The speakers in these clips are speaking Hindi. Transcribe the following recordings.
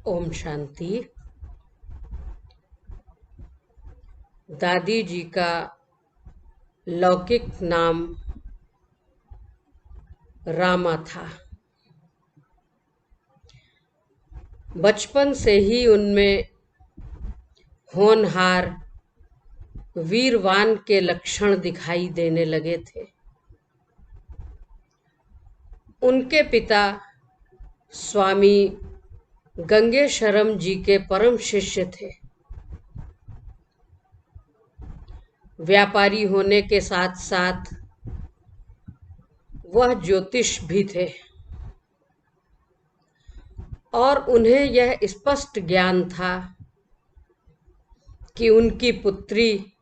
ओम शांति। दादी जी का लौकिक नाम रामा था। बचपन से ही उनमें होनहार वीरवान के लक्षण दिखाई देने लगे थे। उनके पिता स्वामी गंगेशरम जी के परम शिष्य थे। व्यापारी होने के साथ साथ वह ज्योतिष भी थे और उन्हें यह स्पष्ट ज्ञान था कि उनकी पुत्री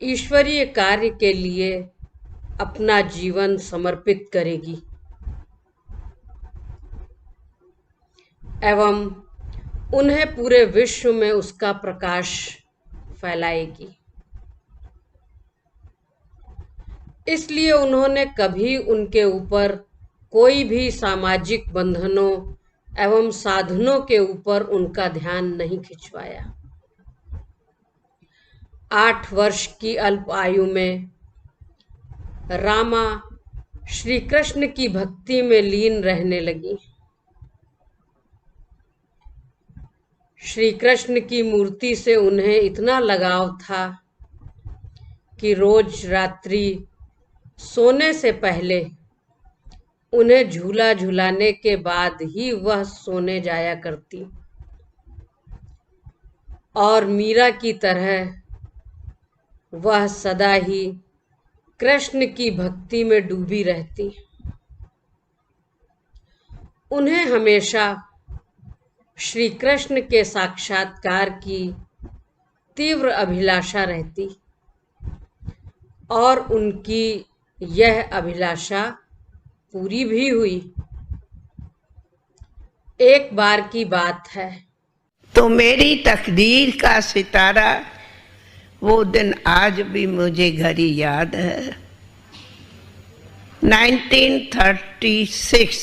ईश्वरीय कार्य के लिए अपना जीवन समर्पित करेगी एवं उन्हें पूरे विश्व में उसका प्रकाश फैलाएगी। इसलिए उन्होंने कभी उनके ऊपर कोई भी सामाजिक बंधनों एवं साधनों के ऊपर उनका ध्यान नहीं खिंचवाया। 8 वर्ष की अल्प आयु में रामा श्री कृष्ण की भक्ति में लीन रहने लगी। श्री कृष्ण की मूर्ति से उन्हें इतना लगाव था कि रोज रात्रि सोने से पहले उन्हें झूला झुलाने के बाद ही वह सोने जाया करती और मीरा की तरह वह सदा ही कृष्ण की भक्ति में डूबी रहती। उन्हें हमेशा श्री कृष्ण के साक्षात्कार की तीव्र अभिलाषा रहती और उनकी यह अभिलाषा पूरी भी हुई। एक बार की बात है तो मेरी तकदीर का सितारा वो दिन आज भी मुझे घड़ी याद है। 1936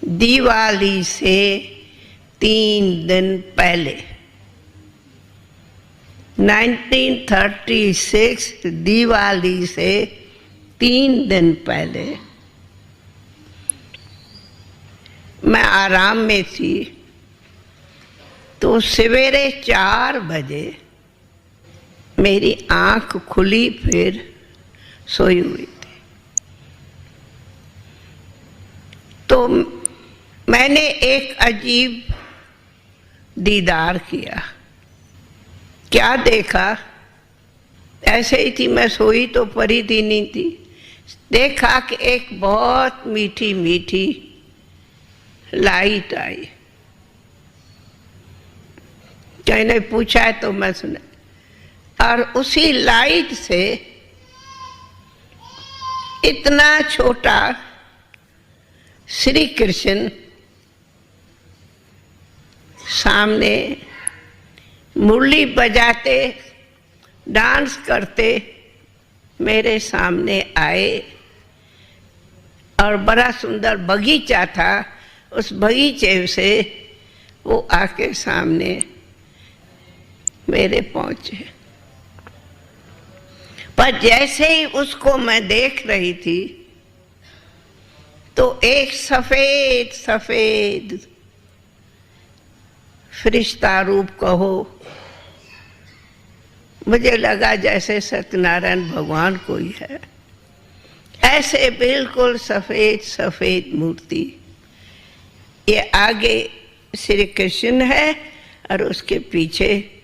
दिवाली से 3 दिन पहले 1936 दिवाली से 3 दिन पहले मैं आराम में थी तो सवेरे 4 बजे मेरी आंख खुली, फिर सोई हुई थी। तो मैंने एक अजीब दीदार किया। क्या देखा? ऐसे ही थी, मैं सोई तो परी थी, नहीं थी। देखा कि एक बहुत मीठी मीठी लाइट आई। मैंने पूछा है तो मैं सुना, और उसी लाइट से इतना छोटा श्री कृष्ण सामने मुरली बजाते डांस करते मेरे सामने आए। और बड़ा सुंदर बगीचा था, उस बगीचे से वो आके सामने मेरे पहुंचे। पर जैसे ही उसको मैं देख रही थी तो एक सफेद सफेद फरिश्ता रूप कहो, मुझे लगा जैसे सत्यनारायण भगवान कोई है। ऐसे बिल्कुल सफेद सफेद मूर्ति। ये आगे श्री कृष्ण है और उसके पीछे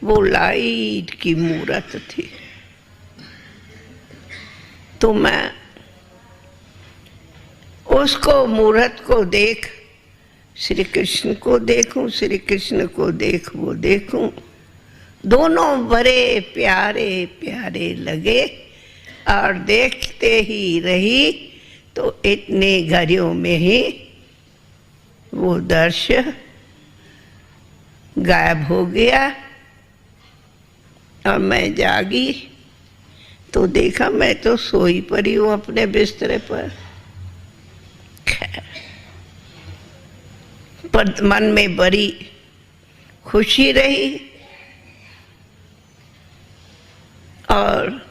वो लाइट की मूर्त थी। तो मैं उसको मूर्त को देख श्री कृष्ण को देखूं, श्री कृष्ण को देख वो देखूं, दोनों बड़े प्यारे प्यारे लगे। और देखते ही रही तो इतने घड़ियों में ही वो दृश्य गायब हो गया और मैं जागी तो देखा मैं तो सोई पड़ी हूँ अपने बिस्तरे पर। पर मन में बड़ी खुशी रही और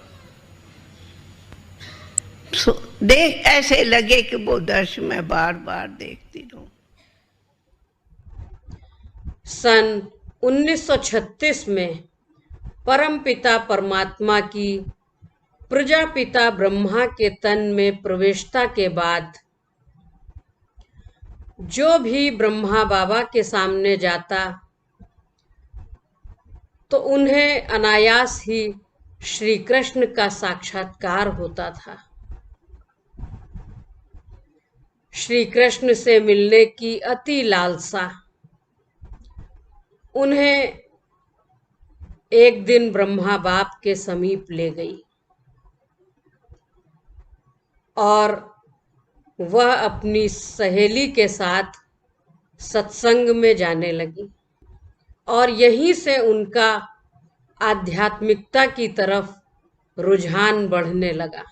देख ऐसे लगे कि वो दृश्य मैं बार बार देखती रहूं। सन 1936 में परमपिता परमात्मा की प्रजापिता ब्रह्मा के तन में प्रवेशता के बाद जो भी ब्रह्मा बाबा के सामने जाता तो उन्हें अनायास ही श्री कृष्ण का साक्षात्कार होता था। श्री कृष्ण से मिलने की अति लालसा उन्हें एक दिन ब्रह्मा बाप के समीप ले गई और वह अपनी सहेली के साथ सत्संग में जाने लगी और यहीं से उनका आध्यात्मिकता की तरफ रुझान बढ़ने लगा।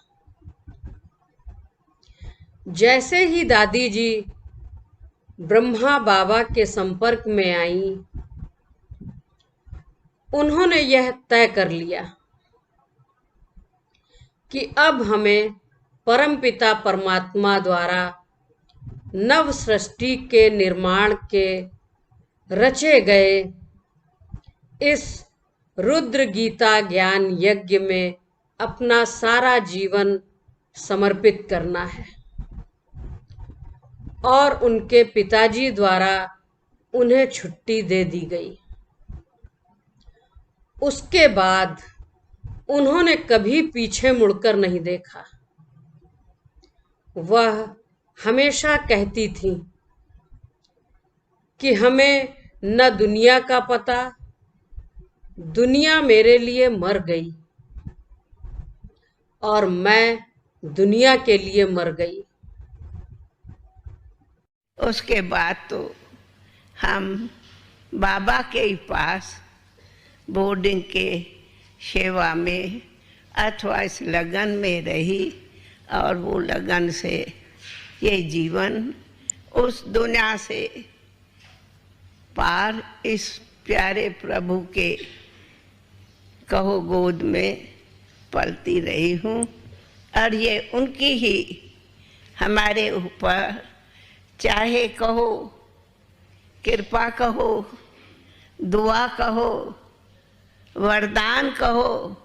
जैसे ही दादी जी ब्रह्मा बाबा के संपर्क में आईं, उन्होंने यह तय कर लिया कि अब हमें परमपिता परमात्मा द्वारा नव सृष्टि के निर्माण के रचे गए इस रुद्र गीता ज्ञान यज्ञ में अपना सारा जीवन समर्पित करना है। और उनके पिताजी द्वारा उन्हें छुट्टी दे दी गई। उसके बाद उन्होंने कभी पीछे मुड़कर नहीं देखा। वह हमेशा कहती थी कि हमें न दुनिया का पता, दुनिया मेरे लिए मर गई और मैं दुनिया के लिए मर गई। उसके बाद तो हम बाबा के ही पास बोर्डिंग के सेवा में अथवा इस लगन में रही और वो लगन से ये जीवन उस दुनिया से पार इस प्यारे प्रभु के कहो गोद में पलती रही हूँ। और ये उनकी ही हमारे ऊपर चाहे कहो कृपा कहो, दुआ कहो, वरदान कहो,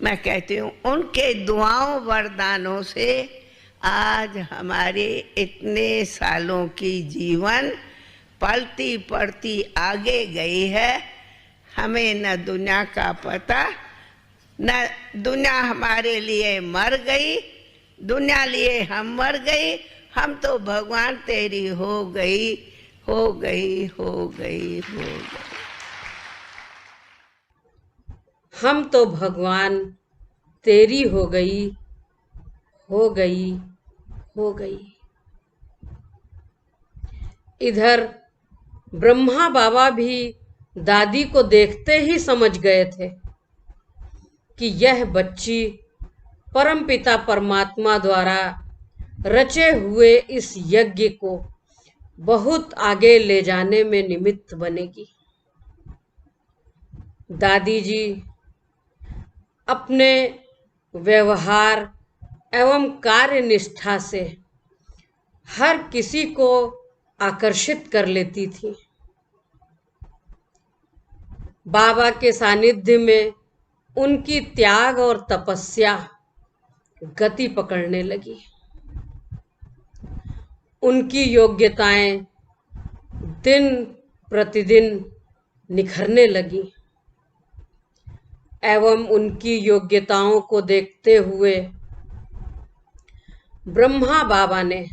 मैं कहती हूँ उनके दुआओं वरदानों से आज हमारे इतने सालों की जीवन पलती पड़ती आगे गई है। हमें न दुनिया का पता, न दुनिया हमारे लिए मर गई, दुनिया लिए हम मर गई। हम तो भगवान तेरी हो गई, हो गई, हो गई, हो गई। हम तो भगवान तेरी हो गई, हो गई, हो गई। इधर ब्रह्मा बाबा भी दादी को देखते ही समझ गए थे कि यह बच्ची परमपिता परमात्मा द्वारा रचे हुए इस यज्ञ को बहुत आगे ले जाने में निमित्त बनेगी। दादी जी अपने व्यवहार एवं कार्य निष्ठा से हर किसी को आकर्षित कर लेती थी। बाबा के सानिध्य में उनकी त्याग और तपस्या गति पकड़ने लगी। उनकी योग्यताएं दिन प्रतिदिन निखरने लगी एवं उनकी योग्यताओं को देखते हुए ब्रह्मा बाबा ने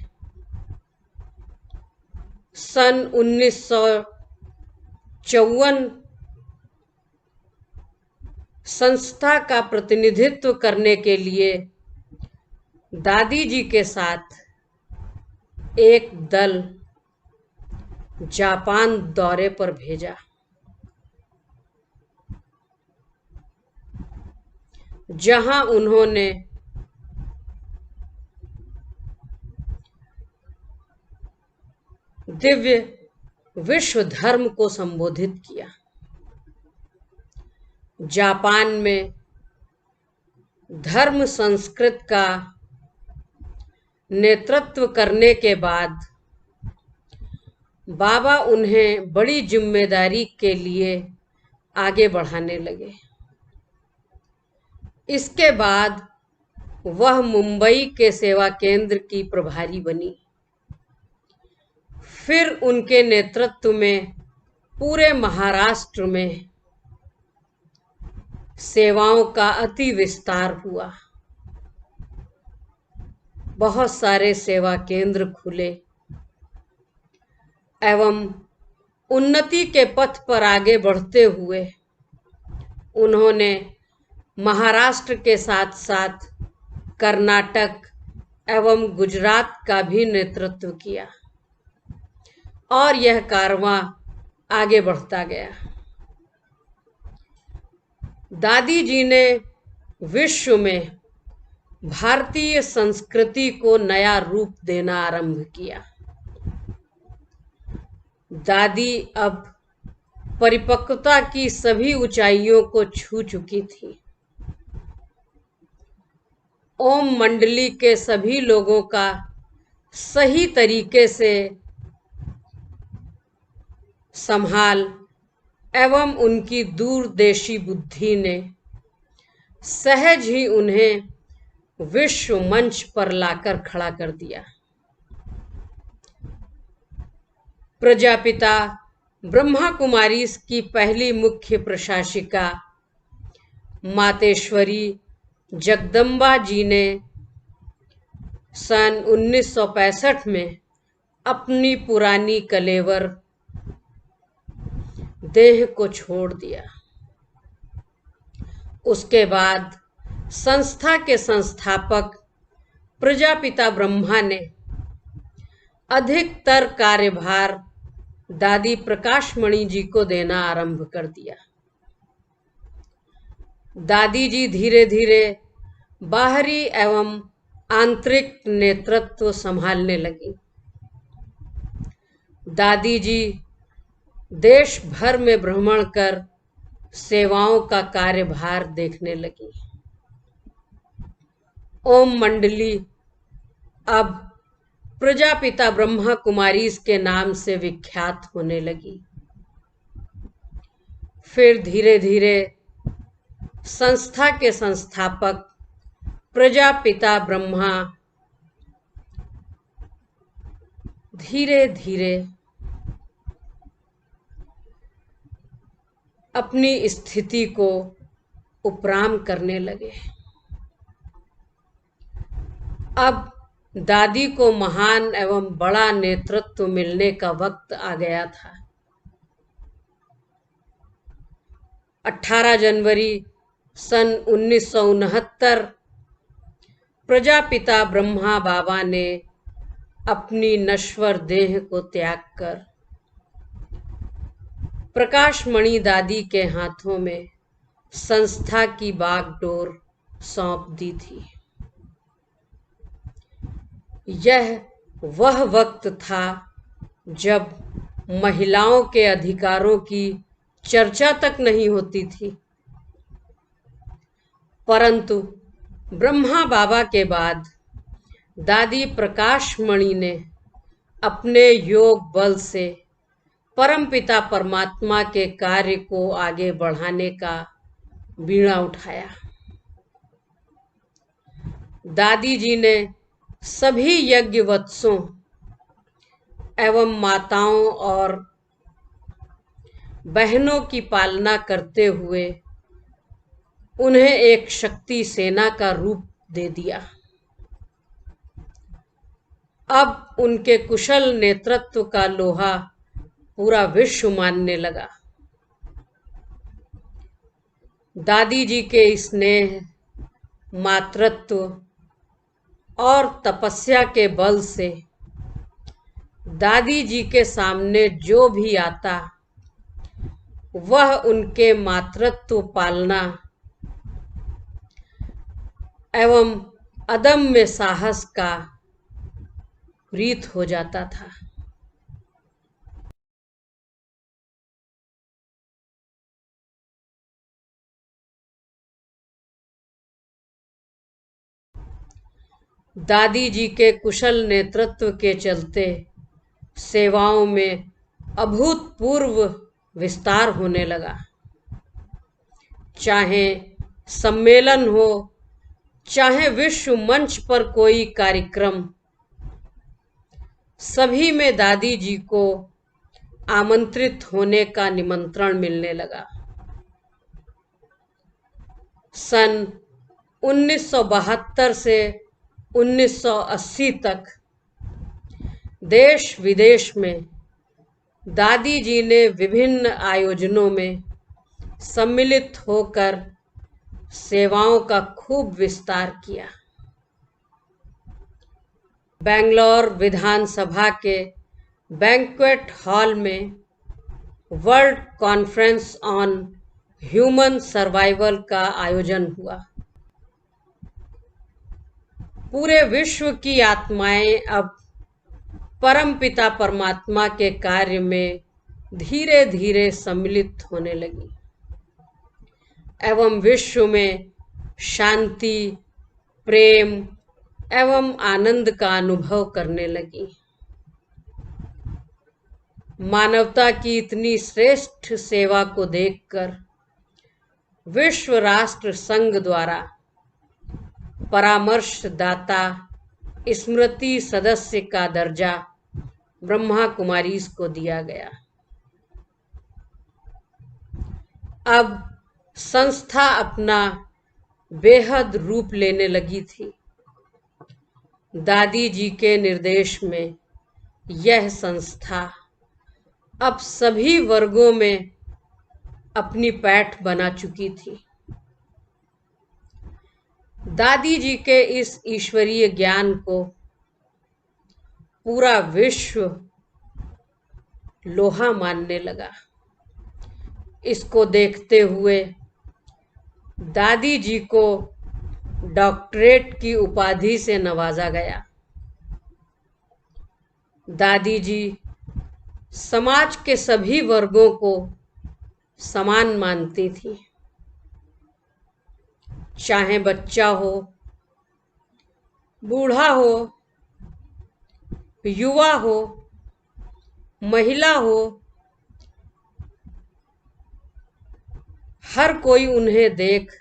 सन 1954 संस्था का प्रतिनिधित्व करने के लिए दादी जी के साथ एक दल जापान दौरे पर भेजा, जहां उन्होंने दिव्य विश्व धर्म को संबोधित किया। जापान में धर्म संस्कृत का नेतृत्व करने के बाद बाबा उन्हें बड़ी जिम्मेदारी के लिए आगे बढ़ाने लगे। इसके बाद वह मुंबई के सेवा केंद्र की प्रभारी बनी। फिर उनके नेतृत्व में पूरे महाराष्ट्र में सेवाओं का अति विस्तार हुआ। बहुत सारे सेवा केंद्र खुले एवं उन्नति के पथ पर आगे बढ़ते हुए उन्होंने महाराष्ट्र के साथ साथ कर्नाटक एवं गुजरात का भी नेतृत्व किया और यह कारवां आगे बढ़ता गया। दादी जी ने विश्व में भारतीय संस्कृति को नया रूप देना आरंभ किया। दादी अब परिपक्वता की सभी ऊंचाइयों को छू चुकी थी। ओम मंडली के सभी लोगों का सही तरीके से संभाल एवं उनकी दूरदेशी बुद्धि ने सहज ही उन्हें विश्व मंच पर लाकर खड़ा कर दिया। प्रजापिता ब्रह्मा कुमारी की पहली मुख्य प्रशासिका मातेश्वरी जगदम्बा जी ने सन 1965 में अपनी पुरानी कलेवर देह को छोड़ दिया। उसके बाद संस्था के संस्थापक प्रजापिता ब्रह्मा ने अधिकतर कार्यभार दादी प्रकाशमणि जी को देना आरंभ कर दिया। दादी जी धीरे धीरे बाहरी एवं आंतरिक नेतृत्व संभालने लगी। दादी जी देश भर में भ्रमण कर सेवाओं का कार्यभार देखने लगी। ओम मंडली अब प्रजापिता ब्रह्मा कुमारी के नाम से विख्यात होने लगी। फिर धीरे धीरे संस्था के संस्थापक प्रजापिता ब्रह्मा धीरे धीरे अपनी स्थिति को उपराम करने लगे। अब दादी को महान एवं बड़ा नेतृत्व मिलने का वक्त आ गया था। 18 जनवरी सन 1969 प्रजापिता ब्रह्मा बाबा ने अपनी नश्वर देह को त्याग कर प्रकाशमणि दादी के हाथों में संस्था की बागडोर सौंप दी थी। यह वह वक्त था जब महिलाओं के अधिकारों की चर्चा तक नहीं होती थी, परंतु ब्रह्मा बाबा के बाद दादी प्रकाशमणि ने अपने योग बल से परमपिता परमात्मा के कार्य को आगे बढ़ाने का बीड़ा उठाया। दादी जी ने सभी यज्ञवत्सों एवं माताओं और बहनों की पालना करते हुए उन्हें एक शक्ति सेना का रूप दे दिया। अब उनके कुशल नेतृत्व का लोहा पूरा विश्व मानने लगा। दादी जी के स्नेह, मातृत्व और तपस्या के बल से दादी जी के सामने जो भी आता वह उनके मातृत्व पालना एवं अदम्य साहस का प्रीत हो जाता था। दादी जी के कुशल नेतृत्व के चलते सेवाओं में अभूतपूर्व विस्तार होने लगा। चाहे सम्मेलन हो, चाहे विश्व मंच पर कोई कार्यक्रम, सभी में दादी जी को आमंत्रित होने का निमंत्रण मिलने लगा। सन 1972 से 1980 तक देश विदेश में दादी जी ने विभिन्न आयोजनों में सम्मिलित होकर सेवाओं का खूब विस्तार किया। बेंगलोर विधानसभा के बैंक्वेट हॉल में world conference on human survival का आयोजन हुआ। पूरे विश्व की आत्माएं अब परमपिता परमात्मा के कार्य में धीरे धीरे सम्मिलित होने लगी एवं विश्व में शांति, प्रेम एवं आनंद का अनुभव करने लगी। मानवता की इतनी श्रेष्ठ सेवा को देखकर विश्व राष्ट्र संघ द्वारा परामर्शदाता स्मृति सदस्य का दर्जा ब्रह्मा कुमारीज को दिया गया। अब संस्था अपना बेहद रूप लेने लगी थी। दादी जी के निर्देश में यह संस्था अब सभी वर्गों में अपनी पैठ बना चुकी थी। दादी जी के इस ईश्वरीय ज्ञान को पूरा विश्व लोहा मानने लगा। इसको देखते हुए दादी जी को डॉक्टरेट की उपाधि से नवाजा गया। दादी जी समाज के सभी वर्गों को समान मानती थी, चाहे बच्चा हो, बूढ़ा हो, युवा हो, महिला हो, हर कोई उन्हें देख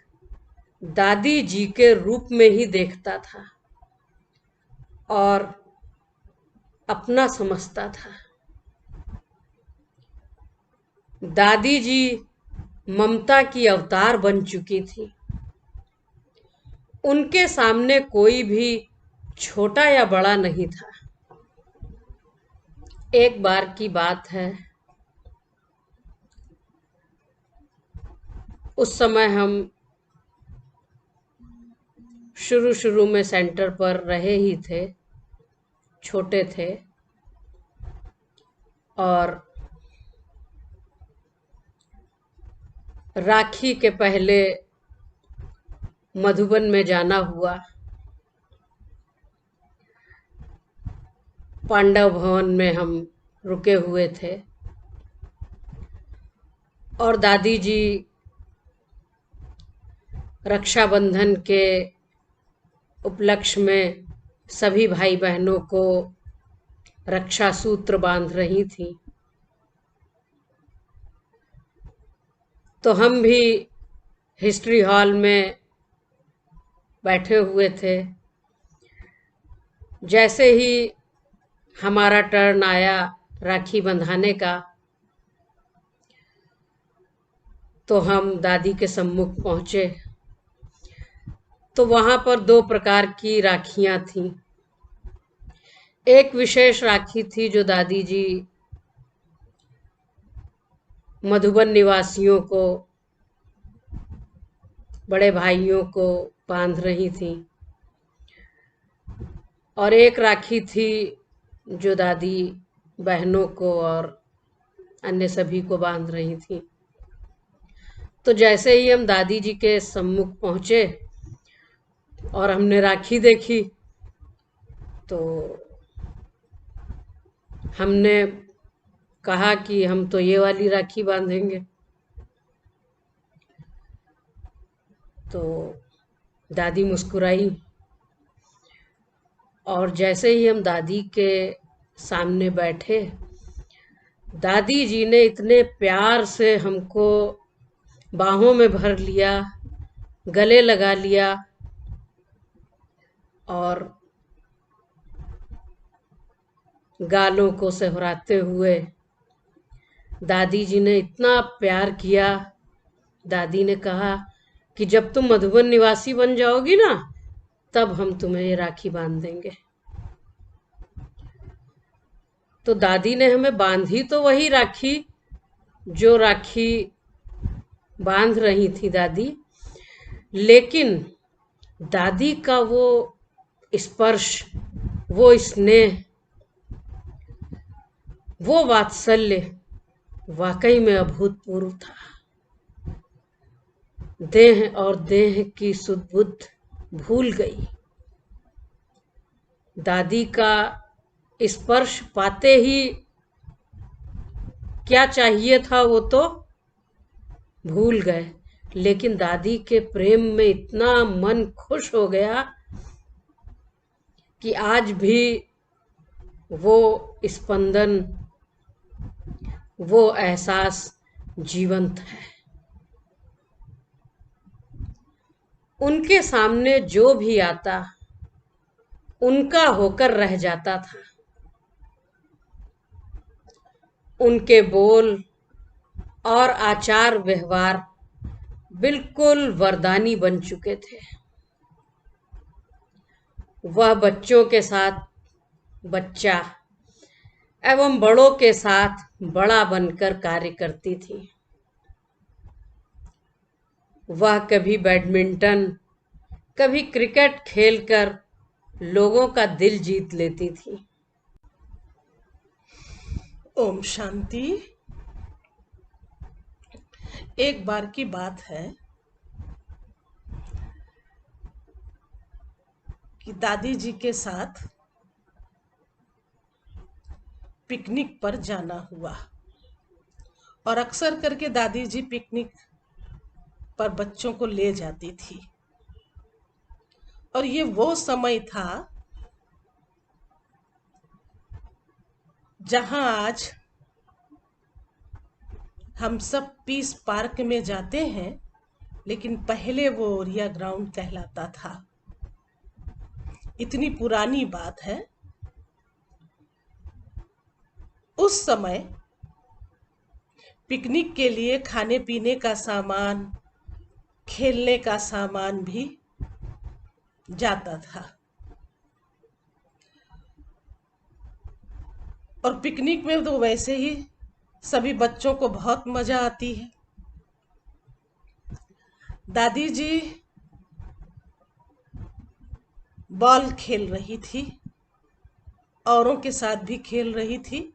दादी जी के रूप में ही देखता था और अपना समझता था। दादी जी ममता की अवतार बन चुकी थी। उनके सामने कोई भी छोटा या बड़ा नहीं था। एक बार की बात है, उस समय हम शुरू में सेंटर पर रहे ही थे, छोटे थे, और राखी के पहले मधुबन में जाना हुआ। पांडव भवन में हम रुके हुए थे और दादी जी रक्षाबंधन के उपलक्ष्य में सभी भाई बहनों को रक्षा सूत्र बांध रही थी। तो हम भी हिस्ट्री हॉल में बैठे हुए थे। जैसे ही हमारा टर्न आया राखी बंधाने का, तो हम दादी के सम्मुख पहुंचे। तो वहां पर 2 प्रकार की राखियां थीं। एक विशेष राखी थी जो दादी जी मधुबन निवासियों को, बड़े भाइयों को बांध रही थी, और एक राखी थी जो दादी बहनों को और अन्य सभी को बांध रही थी। तो जैसे ही हम दादी जी के सम्मुख पहुंचे और हमने राखी देखी, तो हमने कहा कि हम तो ये वाली राखी बांधेंगे। तो दादी मुस्कुराई और जैसे ही हम दादी के सामने बैठे, दादी जी ने इतने प्यार से हमको बाहों में भर लिया, गले लगा लिया और गालों को सहराते हुए दादी जी ने इतना प्यार किया। दादी ने कहा कि जब तुम मधुबन निवासी बन जाओगी ना, तब हम तुम्हें ये राखी बांध देंगे। तो दादी ने हमें बांधी तो वही राखी जो राखी बांध रही थी दादी, लेकिन दादी का वो स्पर्श, वो स्नेह, वो वात्सल्य वाकई में अभूतपूर्व था। देह और देह की सुध बुद्ध भूल गई। दादी का स्पर्श पाते ही क्या चाहिए था वो तो भूल गए, लेकिन दादी के प्रेम में इतना मन खुश हो गया कि आज भी वो स्पंदन, वो एहसास जीवंत है। उनके सामने जो भी आता उनका होकर रह जाता था। उनके बोल और आचार व्यवहार बिल्कुल वरदानी बन चुके थे। वह बच्चों के साथ बच्चा एवं बड़ों के साथ बड़ा बनकर कार्य करती थी। वह कभी बैडमिंटन, कभी क्रिकेट खेलकर लोगों का दिल जीत लेती थी। ओम शांति। एक बार की बात है कि दादी जी के साथ पिकनिक पर जाना हुआ, और अक्सर करके दादी जी पिकनिक पर बच्चों को ले जाती थी। और ये वो समय था जहां आज हम सब पीस पार्क में जाते हैं, लेकिन पहले वो ओरिया ग्राउंड कहलाता था। इतनी पुरानी बात है। उस समय पिकनिक के लिए खाने पीने का सामान, खेलने का सामान भी जाता था। और पिकनिक में तो वैसे ही सभी बच्चों को बहुत मजा आती है। दादी जी बॉल खेल रही थी, औरों के साथ भी खेल रही थी।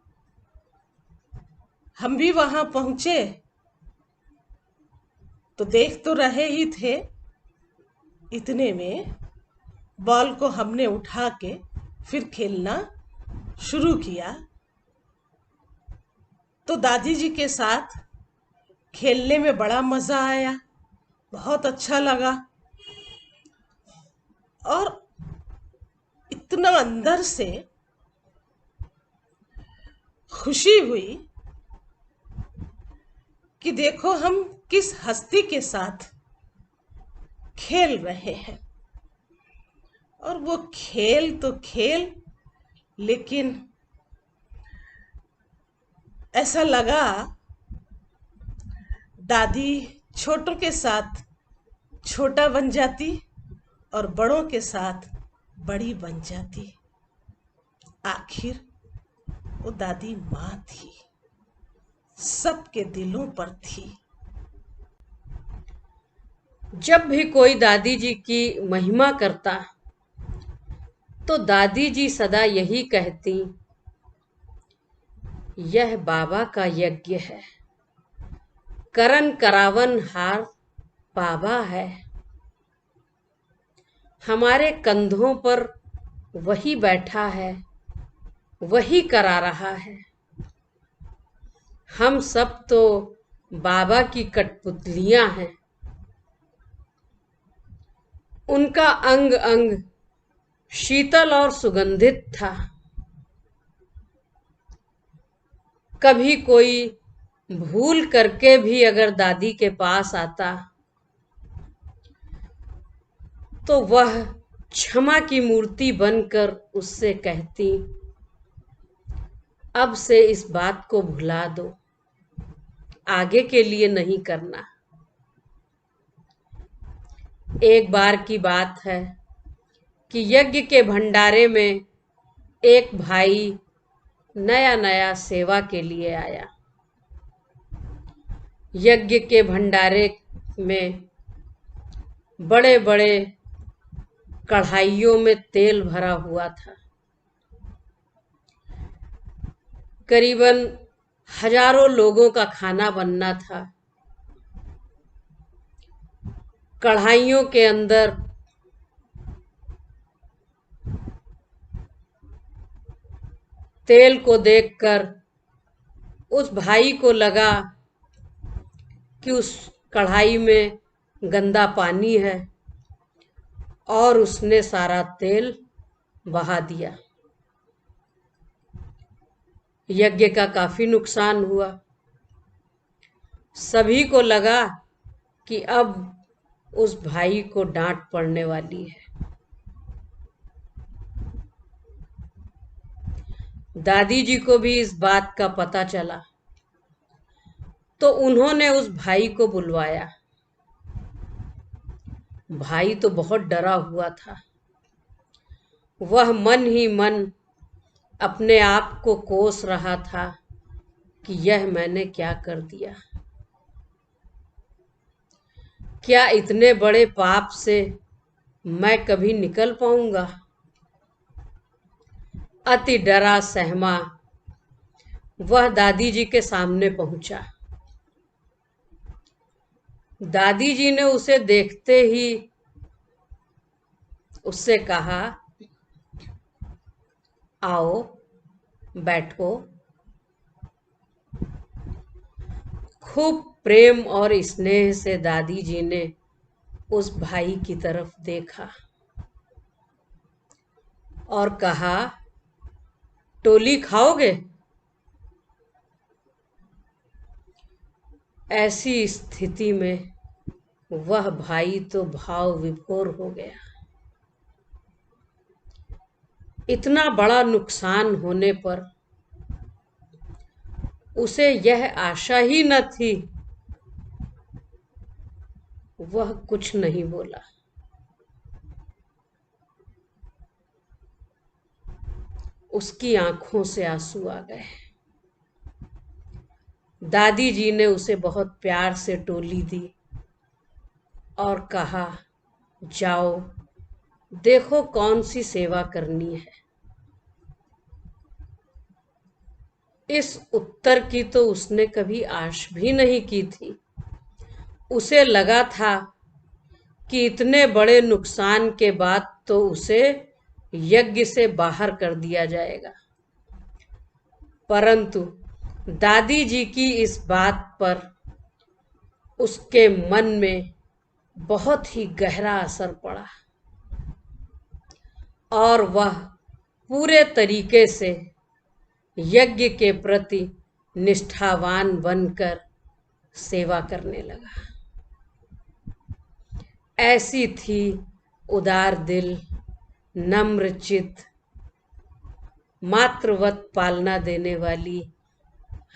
हम भी वहां पहुंचे तो देख तो रहे ही थे, इतने में बॉल को हमने उठा के फिर खेलना शुरू किया। तो दादी जी के साथ खेलने में बड़ा मजा आया, बहुत अच्छा लगा। और इतना अंदर से खुशी हुई कि देखो हम किस हस्ती के साथ खेल रहे हैं। और वो खेल तो खेल, लेकिन ऐसा लगा दादी छोटों के साथ छोटा बन जाती और बड़ों के साथ बड़ी बन जाती। आखिर वो दादी माँ थी, सबके दिलों पर थी। जब भी कोई दादी जी की महिमा करता तो दादी जी सदा यही कहती, यह बाबा का यज्ञ है, करन करावन हार बाबा है। हमारे कंधों पर वही बैठा है, वही करा रहा है। हम सब तो बाबा की कठपुतलियां हैं। उनका अंग अंग शीतल और सुगंधित था। कभी कोई भूल करके भी अगर दादी के पास आता तो वह क्षमा की मूर्ति बनकर उससे कहती, अब से इस बात को भुला दो, आगे के लिए नहीं करना। एक बार की बात है कि यज्ञ के भंडारे में एक भाई नया नया सेवा के लिए आया। यज्ञ के भंडारे में बड़े बड़े कढ़ाइयों में तेल भरा हुआ था। करीबन हजारों लोगों का खाना बनना था। कढ़ाइयों के अंदर तेल को देखकर उस भाई को लगा कि उस कढ़ाई में गंदा पानी है और उसने सारा तेल बहा दिया। यज्ञ का काफी नुकसान हुआ। सभी को लगा कि अब उस भाई को डांट पड़ने वाली है। दादी जी को भी इस बात का पता चला तो उन्होंने उस भाई को बुलवाया। भाई तो बहुत डरा हुआ था। वह मन ही मन अपने आप को कोस रहा था कि यह मैंने क्या कर दिया। क्या इतने बड़े पाप से मैं कभी निकल पाऊंगा? अति डरा सहमा वह दादी जी के सामने पहुंचा। दादी जी ने उसे देखते ही उससे कहा, आओ बैठो। खूब प्रेम और स्नेह से दादी जी ने उस भाई की तरफ देखा और कहा, टोली खाओगे? ऐसी स्थिति में वह भाई तो भाव विभोर हो गया। इतना बड़ा नुकसान होने पर उसे यह आशा ही न थी। वह कुछ नहीं बोला। उसकी आंखों से आंसू आ गए। दादी जी ने उसे बहुत प्यार से टोली दी और कहा, जाओ देखो कौन सी सेवा करनी है। इस उत्तर की तो उसने कभी आश भी नहीं की थी। उसे लगा था कि इतने बड़े नुकसान के बाद तो उसे यज्ञ से बाहर कर दिया जाएगा। परंतु दादी जी की इस बात पर उसके मन में बहुत ही गहरा असर पड़ा और वह पूरे तरीके से यज्ञ के प्रति निष्ठावान बनकर सेवा करने लगा। ऐसी थी उदार दिल, नम्र चित्त, मातृवत पालना देने वाली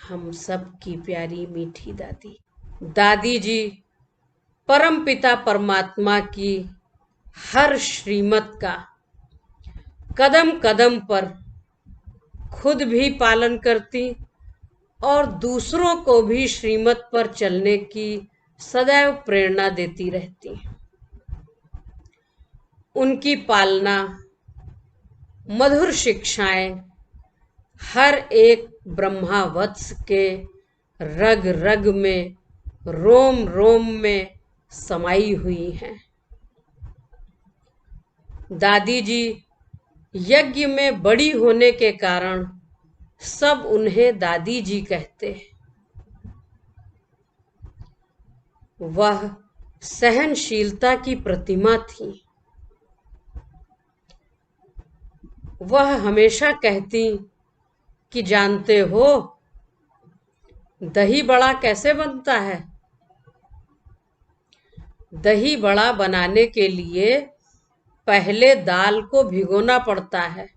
हम सब की प्यारी मीठी दादी। दादी जी परमपिता परमात्मा की हर श्रीमत का कदम कदम पर खुद भी पालन करती और दूसरों को भी श्रीमत पर चलने की सदैव प्रेरणा देती रहती। उनकी पालना, मधुर शिक्षाएं हर एक ब्रह्मावत्स के रग रग में, रोम रोम में समाई हुई हैं। दादी जी यज्ञ में बड़ी होने के कारण सब उन्हें दादी जी कहते। वह सहनशीलता की प्रतिमा थी। वह हमेशा कहती कि जानते हो दही बड़ा कैसे बनता है। दही बड़ा बनाने के लिए पहले दाल को भिगोना पड़ता है,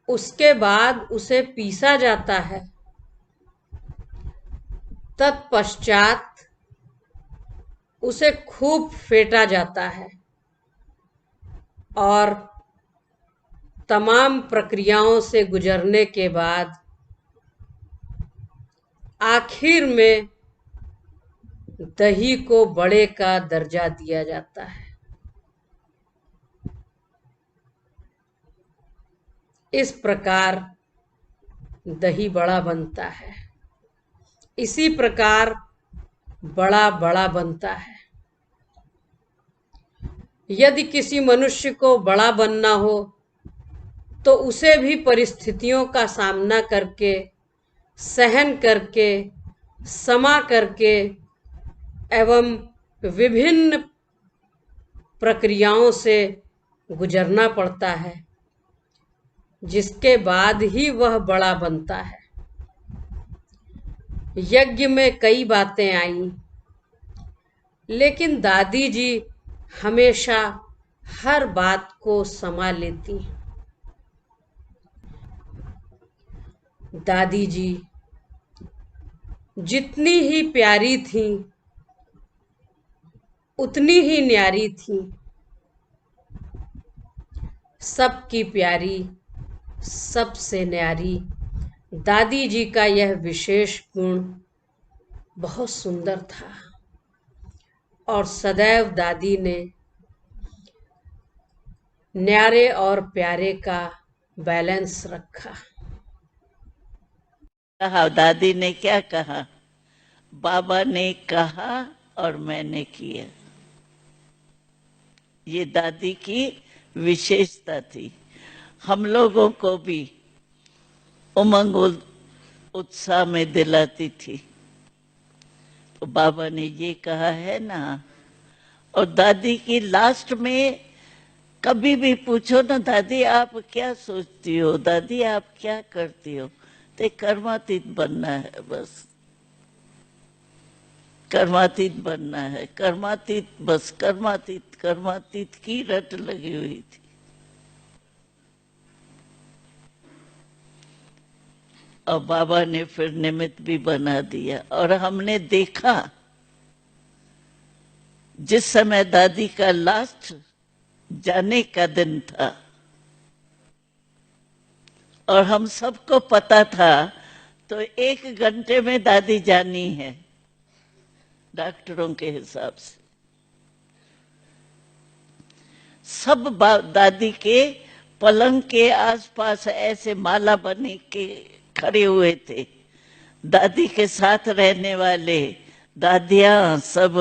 उसके बाद उसे पीसा जाता है, तत्पश्चात उसे खूब फेंटा जाता है और तमाम प्रक्रियाओं से गुजरने के बाद आखिर में दही को बड़े का दर्जा दिया जाता है। इस प्रकार दही बड़ा बनता है। इसी प्रकार बड़ा बड़ा बनता है। यदि किसी मनुष्य को बड़ा बनना हो तो उसे भी परिस्थितियों का सामना करके, सहन करके, समा करके एवं विभिन्न प्रक्रियाओं से गुजरना पड़ता है, जिसके बाद ही वह बड़ा बनता है। यज्ञ में कई बातें आईं, लेकिन दादी जी हमेशा हर बात को समा लेती। दादी जी जितनी ही प्यारी थी उतनी ही न्यारी थी। सबकी प्यारी, सबसे न्यारी दादी जी का यह विशेष गुण बहुत सुंदर था और सदैव दादी ने न्यारे और प्यारे का बैलेंस रखा। कहा दादी ने क्या कहा, बाबा ने कहा और मैंने किया। ये दादी की विशेषता थी। हम लोगों को भी उमंग उत्साह में दिलाती थी। तो बाबा ने ये कहा है ना। और दादी की लास्ट में कभी भी पूछो ना, दादी आप क्या सोचती हो, दादी आप क्या करती हो, तो कर्मातीत बनना है। बस कर्मातीत बनना है, कर्मातीत, बस कर्मातीत, कर्मातीत की रट लगी हुई थी। और बाबा ने फिर निमित्त भी बना दिया। और हमने देखा जिस समय दादी का लास्ट जाने का दिन था और हम सबको पता था, तो 1 घंटे में दादी जानी है डॉक्टरों के हिसाब से। सब दादी के पलंग के आसपास ऐसे माला बने के खड़े हुए थे। दादी के साथ रहने वाले दादियां सब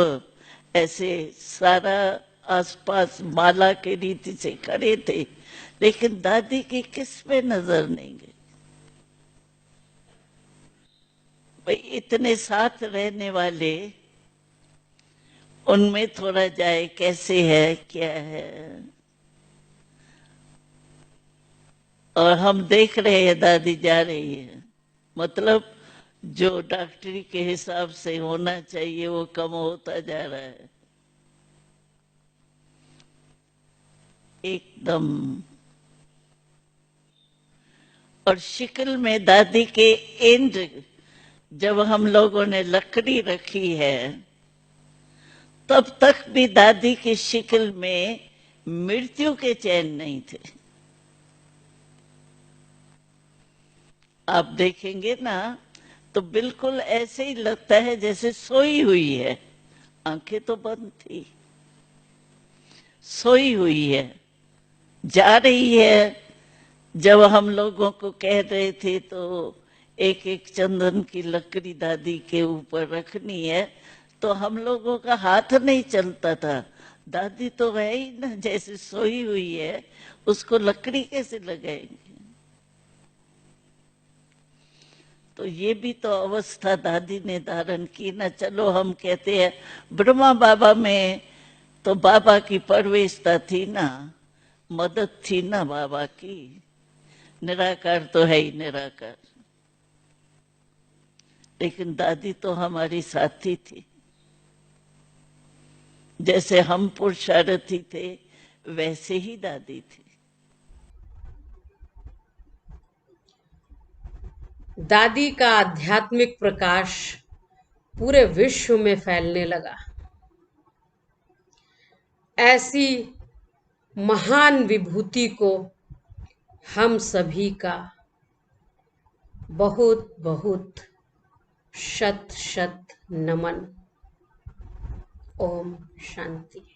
ऐसे सारा आसपास माला के रीति से खड़े थे, लेकिन दादी की किस पे नजर नहीं गई। भाई इतने साथ रहने वाले, उनमें थोड़ा जाए कैसे है क्या है। और हम देख रहे हैं दादी जा रही है, मतलब जो डॉक्टरी के हिसाब से होना चाहिए वो कम होता जा रहा है एकदम। और शिकल में दादी के एंड जब हम लोगों ने लकड़ी रखी है, तब तक भी दादी की शिकल में मृत्यु के चैन नहीं थे। आप देखेंगे ना तो बिल्कुल ऐसे ही लगता है जैसे सोई हुई है। आंखें तो बंद थी, सोई हुई है, जा रही है। जब हम लोगों को कह रहे थे तो एक एक चंदन की लकड़ी दादी के ऊपर रखनी है, तो हम लोगों का हाथ नहीं चलता था। दादी तो है ही ना, जैसे सोई हुई है, उसको लकड़ी कैसे लगाएंगे। तो ये भी तो अवस्था दादी ने धारण की ना। चलो हम कहते हैं ब्रह्मा बाबा में तो बाबा की परवेशता थी ना, मदद थी ना बाबा की। निराकार तो है ही निराकार, लेकिन दादी तो हमारी साथी थी। जैसे हम पुरुषार्थी थे वैसे ही दादी थी। दादी का आध्यात्मिक प्रकाश पूरे विश्व में फैलने लगा। ऐसी महान विभूति को हम सभी का बहुत बहुत शत शत नमन। ओम शांति।